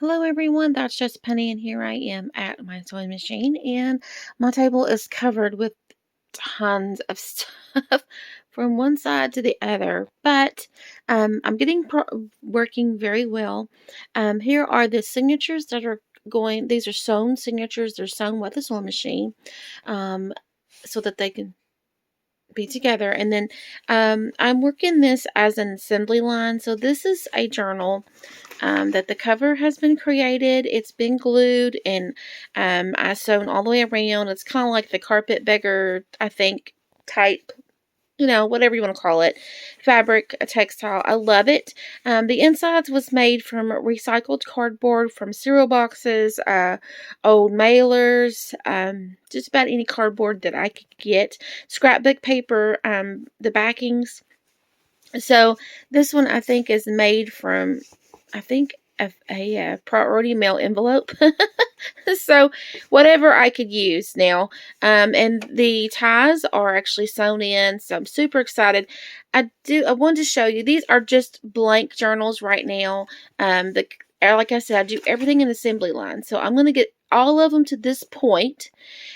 Hello everyone, that's just Penny, and here I am at my sewing machine, and my table is covered with tons of stuff from one side to the other, but I'm getting working very well. Here are the signatures that are going. These are sewn signatures. They're sewn with a sewing machine, um, so that they can be together. And then I'm working this as an assembly line. So this is a journal that the cover has been created. It's been glued, and I sewn all the way around. It's kind of like the carpet beggar, I think, type, whatever you want to call it, fabric, a textile. I love it. The insides was made from recycled cardboard, from cereal boxes, old mailers, just about any cardboard that I could get. Scrapbook paper, the backings. So this one I think is made from, I think, a priority mail envelope. So whatever I could use now. And the ties are actually sewn in, so I'm super excited. I wanted to show you, these are just blank journals right now. Like I said, I do everything in assembly line. So I'm going to get all of them to this point,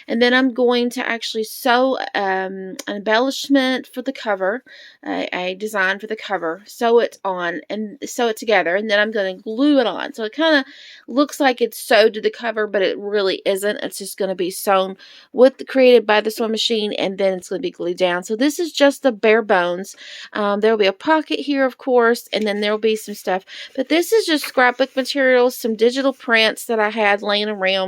and then I'm going to actually sew an embellishment for the cover, a design for the cover, sew it on and sew it together, and then I'm going to glue it on. So it kind of looks like it's sewed to the cover, but it really isn't. It's just going to be sewn created by the sewing machine, and then it's going to be glued down. So this is just the bare bones. There will be a pocket here, of course, and then there will be some stuff. But this is just scrapbook materials, some digital prints that I had laying around.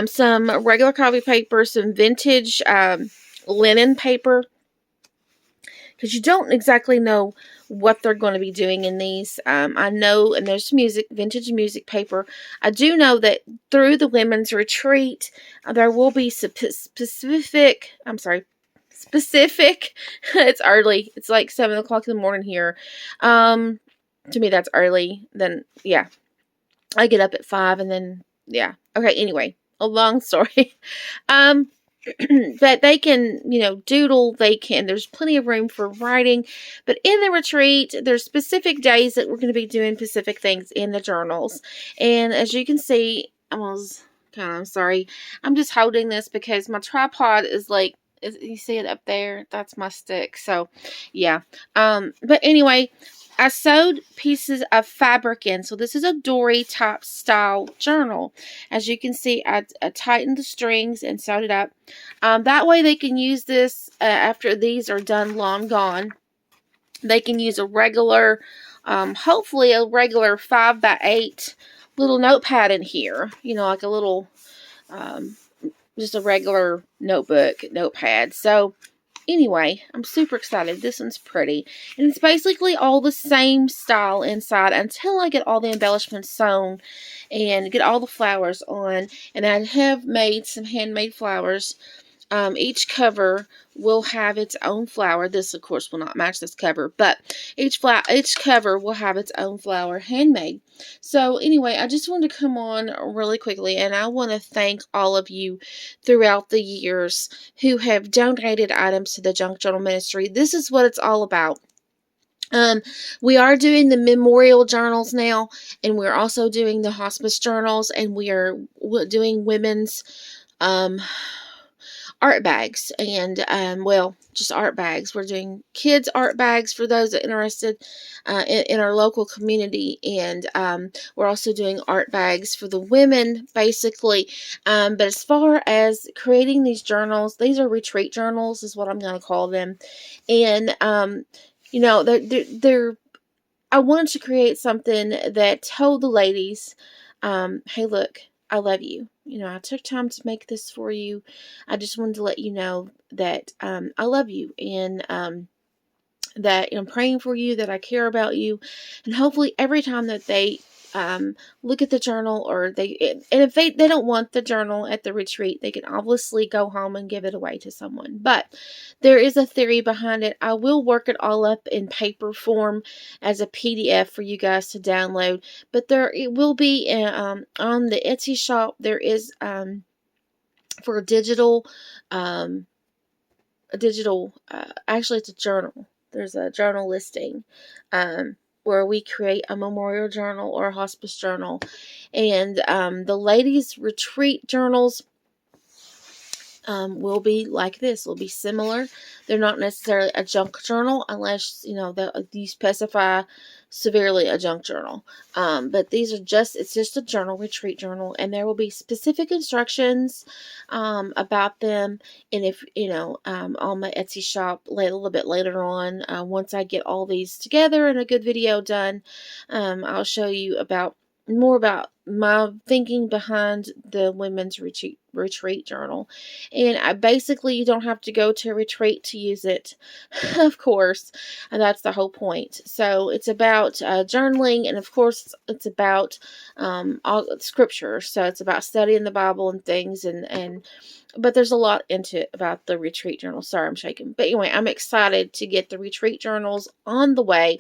Some regular copy paper, some vintage linen paper, because you don't exactly know what they're going to be doing in these. I know, and there's vintage music paper. I do know that through the women's retreat, there will be specific, it's early. It's like 7 o'clock in the morning here. To me, that's early. Then, yeah, I get up at 5, and then, yeah. Okay, anyway, a long story. But they can, doodle. There's plenty of room for writing. But in the retreat, there's specific days that we're going to be doing specific things in the journals. And as you can see, I'm sorry. I'm just holding this because my tripod is like, you see it up there? That's my stick. So, yeah. But anyway, I sewed pieces of fabric in. So this is a dory type style journal. As you can see, I tightened the strings and sewed it up. That way they can use this after these are done, long gone. They can use a regular, hopefully a regular 5x8 little notepad in here. Like a little, just a regular notepad. So anyway, I'm super excited. This one's pretty. And it's basically all the same style inside until I get all the embellishments sewn and get all the flowers on. And I have made some handmade flowers. Each cover will have its own flower. This, of course, will not match this cover, but each cover will have its own flower, handmade. So anyway, I just wanted to come on really quickly, and I want to thank all of you throughout the years who have donated items to the Junk Journal Ministry. This is what it's all about. We are doing the memorial journals now, and we're also doing the hospice journals, and we are doing women's art bags, and just art bags. We're doing kids art bags for those that are interested in our local community, and we're also doing art bags for the women, basically. But as far as creating these journals, these are retreat journals is what I'm going to call them. And they're I wanted to create something that told the ladies, hey, look, I love you. I took time to make this for you. I just wanted to let you know that I love you, and that I'm praying for you, that I care about you. And hopefully every time that they look at the journal, and if they don't want the journal at the retreat, they can obviously go home and give it away to someone. But there is a theory behind it. I will work it all up in paper form as a PDF for you guys to download. But it will be on the Etsy shop. There is for a digital, actually it's a journal. There's a journal listing. where we create a memorial journal or a hospice journal. And the ladies' retreat journals will be like this, will be similar. They're not necessarily a junk journal unless, you specify severely a junk journal. But these are it's just a journal, retreat journal, and there will be specific instructions about them. And if, on my Etsy shop a little bit later on, once I get all these together and a good video done, I'll show you more about my thinking behind the women's retreat journal. And basically, you don't have to go to a retreat to use it, of course, and that's the whole point. So it's about journaling, and of course it's about all scripture. So it's about studying the Bible and things, but there's a lot into it about the retreat journal. Sorry, I'm shaking. But anyway, I'm excited to get the retreat journals on the way.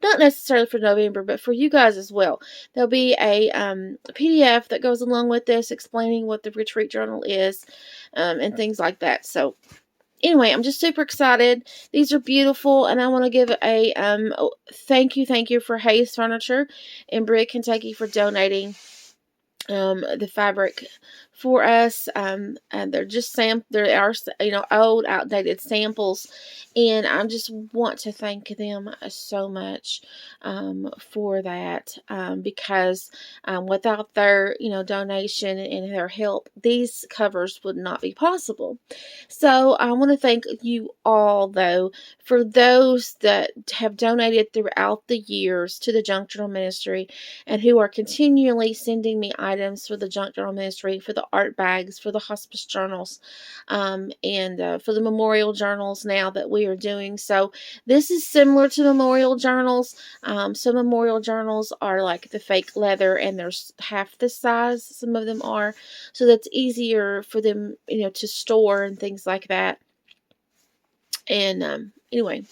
Not necessarily for November, but for you guys as well. There'll be a PDF that goes along with this explaining what the retreat journal is and things like that. So anyway, I'm just super excited. These are beautiful, and I want to give a thank you for Hayes Furniture in Brick, Kentucky for donating the fabric for us. And they're just there are old, outdated samples, and I just want to thank them so much for that, because without their donation and their help, these covers would not be possible. So I want to thank you all, though, for those that have donated throughout the years to the Junk Journal Ministry and who are continually sending me items for the Junk Journal Ministry, for the art bags, for the hospice journals, and for the memorial journals now that we are doing. So this is similar to memorial journals. Some memorial journals are like the fake leather, and there's half the size. Some of them are, so that's easier for them, to store and things like that. And anyway,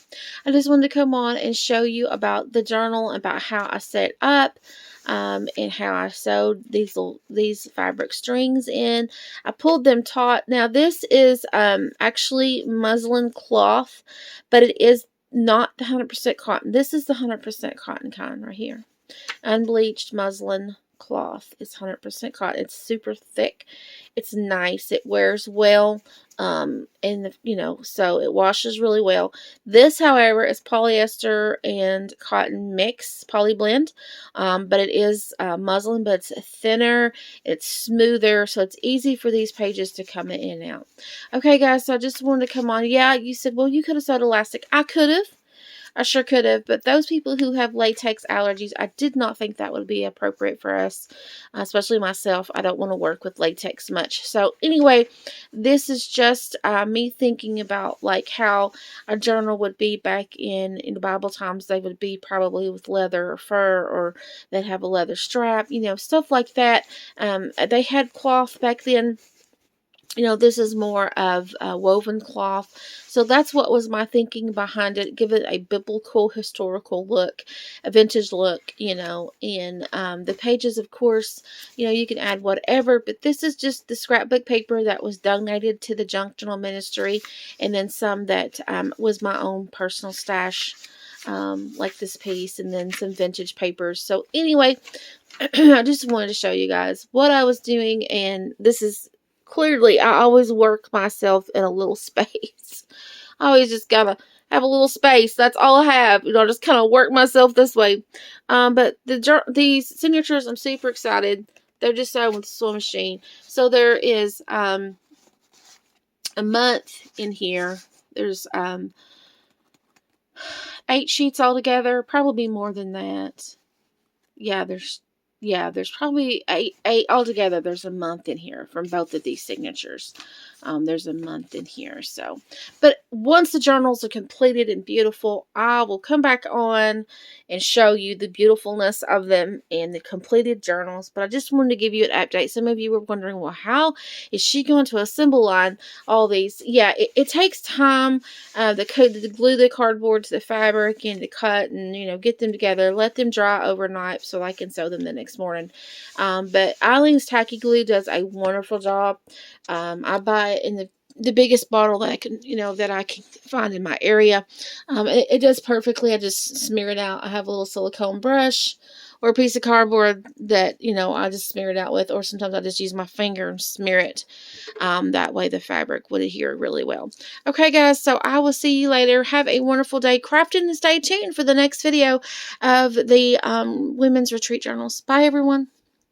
I just wanted to come on and show you about the journal, about how I set up, and how I sewed these fabric strings in. I pulled them taut. Now this is actually muslin cloth, but it is not the 100% cotton. This is the 100% cotton kind right here. Unbleached muslin cloth. It's 100% cotton. It's super thick. It's nice. It wears well. So it washes really well. This, however, is polyester and cotton mix, poly blend. But it is muslin, but it's thinner. It's smoother, so it's easy for these pages to come in and out. Okay, guys, so I just wanted to come on. Yeah, you said, well, you could have sewed elastic. I could have. I sure could have, but those people who have latex allergies, I did not think that would be appropriate for us, especially myself. I don't want to work with latex much. So anyway, this is just me thinking about like how a journal would be back in the Bible times. They would be probably with leather or fur, or they'd have a leather strap, stuff like that. They had cloth back then. This is more of woven cloth. So that's what was my thinking behind it. Give it a biblical, historical look, a vintage look, and the pages, of course, you can add whatever, but this is just the scrapbook paper that was donated to the Junk Journal Ministry, and then some that was my own personal stash, like this piece, and then some vintage papers. So anyway, I just wanted to show you guys what I was doing, and this is clearly, I always work myself in a little space. I always just gotta have a little space. That's all I have. I just kind of work myself this way. But these signatures, I'm super excited. They're just sewn with a sewing machine. So there is a month in here. There's 8 sheets altogether. Probably more than that. Yeah, there's probably eight altogether. There's a month in here from both of these signatures. There's a month in here. So, but once the journals are completed and beautiful, I will come back on and show you the beautifulness of them and the completed journals. But I just wanted to give you an update. Some of you were wondering, well, how is she going to assemble on all these? Yeah, it takes time to glue the cardboard to the fabric and to cut and, get them together, let them dry overnight so I can sew them the next morning. But Eileen's Tacky Glue does a wonderful job. I buy it in the the biggest bottle that I can, that I can find in my area. It does perfectly. I just smear it out. I have a little silicone brush or a piece of cardboard that, I just smear it out with, or sometimes I just use my finger and smear it. That way the fabric would adhere really well. Okay, guys, so I will see you later. Have a wonderful day crafting, and stay tuned for the next video of the Women's Retreat Journals. Bye, everyone.